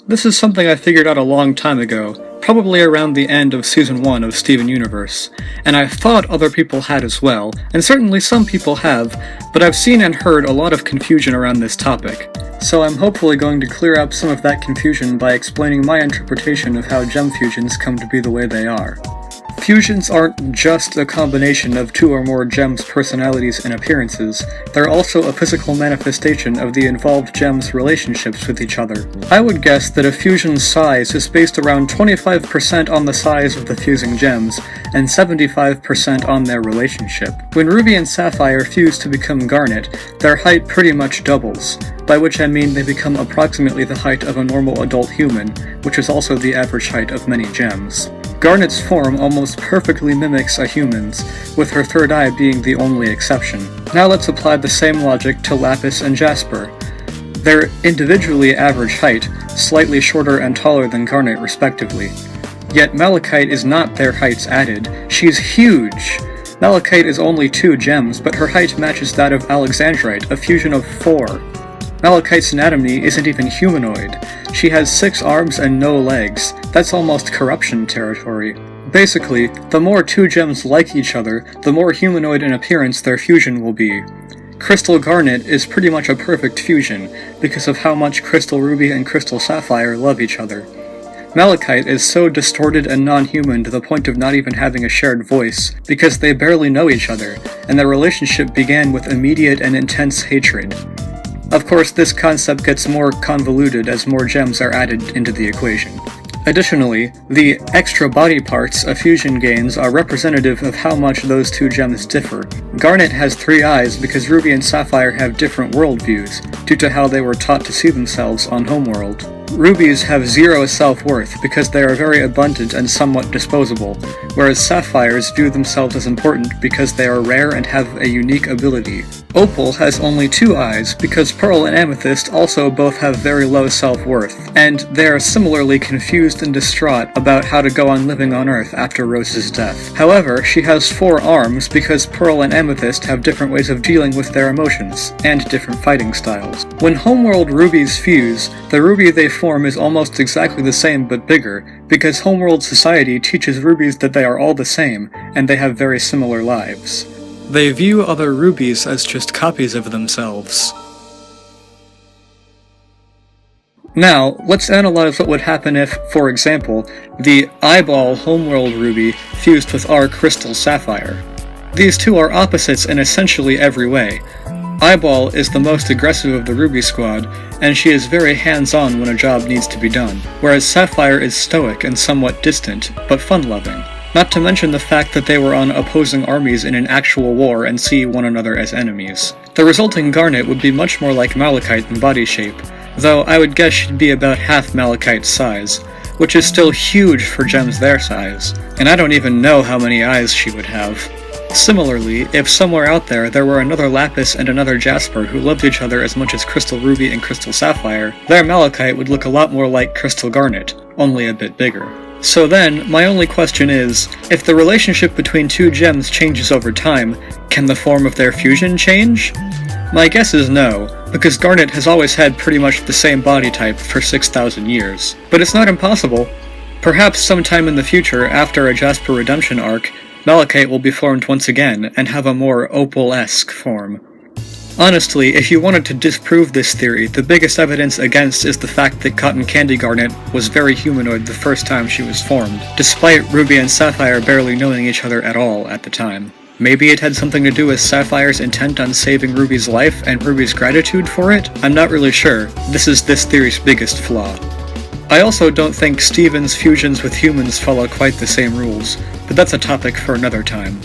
This is something I figured out a long time ago, probably around the end of Season 1 of Steven Universe, and I thought other people had as well, and certainly some people have, but I've seen and heard a lot of confusion around this topic, so I'm hopefully going to clear up some of that confusion by explaining my interpretation of how gem fusions come to be the way they are. Fusions aren't just a combination of two or more gems' personalities and appearances, they're also a physical manifestation of the involved gems' relationships with each other. I would guess that a fusion's size is based around 25% on the size of the fusing gems, and 75% on their relationship. When Ruby and Sapphire fuse to become Garnet, their height pretty much doubles, by which I mean they become approximately the height of a normal adult human, which is also the average height of many gems. Garnet's form almost perfectly mimics a human's, with her third eye being the only exception. Now let's apply the same logic to Lapis and Jasper. They're individually average height, slightly shorter and taller than Garnet respectively. Yet Malachite is not their heights added, she's huge! Malachite is only 2 gems, but her height matches that of Alexandrite, a fusion of 4. Malachite's anatomy isn't even humanoid. She has 6 arms and no legs. That's almost corruption territory. Basically, the more 2 gems like each other, the more humanoid in appearance their fusion will be. Crystal Garnet is pretty much a perfect fusion, because of how much Crystal Ruby and Crystal Sapphire love each other. Malachite is so distorted and non-human to the point of not even having a shared voice, because they barely know each other, and their relationship began with immediate and intense hatred. Of course, this concept gets more convoluted as more gems are added into the equation. Additionally, the extra body parts a fusion gains are representative of how much those 2 gems differ. Garnet has 3 eyes because Ruby and Sapphire have different worldviews, due to how they were taught to see themselves on Homeworld. Rubies have 0 self-worth because they are very abundant and somewhat disposable, whereas Sapphires view themselves as important because they are rare and have a unique ability. Opal has only 2 eyes because Pearl and Amethyst also both have very low self-worth, and they are similarly confused and distraught about how to go on living on Earth after Rose's death. However, she has 4 arms because Pearl and Amethyst have different ways of dealing with their emotions, and different fighting styles. When Homeworld Rubies fuse, the Ruby they form is almost exactly the same but bigger, because Homeworld society teaches Rubies that they are all the same, and they have very similar lives. They view other Rubies as just copies of themselves. Now, let's analyze what would happen if, for example, the Eyeball Homeworld Ruby fused with our Crystal Sapphire. These two are opposites in essentially every way. Eyeball is the most aggressive of the Ruby squad, and she is very hands-on when a job needs to be done, whereas Sapphire is stoic and somewhat distant, but fun-loving. Not to mention the fact that they were on opposing armies in an actual war and see one another as enemies. The resulting Garnet would be much more like Malachite in body shape, though I would guess she'd be about half Malachite's size, which is still huge for gems their size, and I don't even know how many eyes she would have. Similarly, if somewhere out there were another Lapis and another Jasper who loved each other as much as Crystal Ruby and Crystal Sapphire, their Malachite would look a lot more like Crystal Garnet, only a bit bigger. So then, my only question is, if the relationship between 2 gems changes over time, can the form of their fusion change? My guess is no, because Garnet has always had pretty much the same body type for 6,000 years. But it's not impossible. Perhaps sometime in the future, after a Jasper redemption arc, Malachite will be formed once again, and have a more Opal-esque form. Honestly, if you wanted to disprove this theory, the biggest evidence against is the fact that Cotton Candy Garnet was very humanoid the first time she was formed, despite Ruby and Sapphire barely knowing each other at all at the time. Maybe it had something to do with Sapphire's intent on saving Ruby's life and Ruby's gratitude for it? I'm not really sure. This is this theory's biggest flaw. I also don't think Steven's fusions with humans follow quite the same rules, but that's a topic for another time.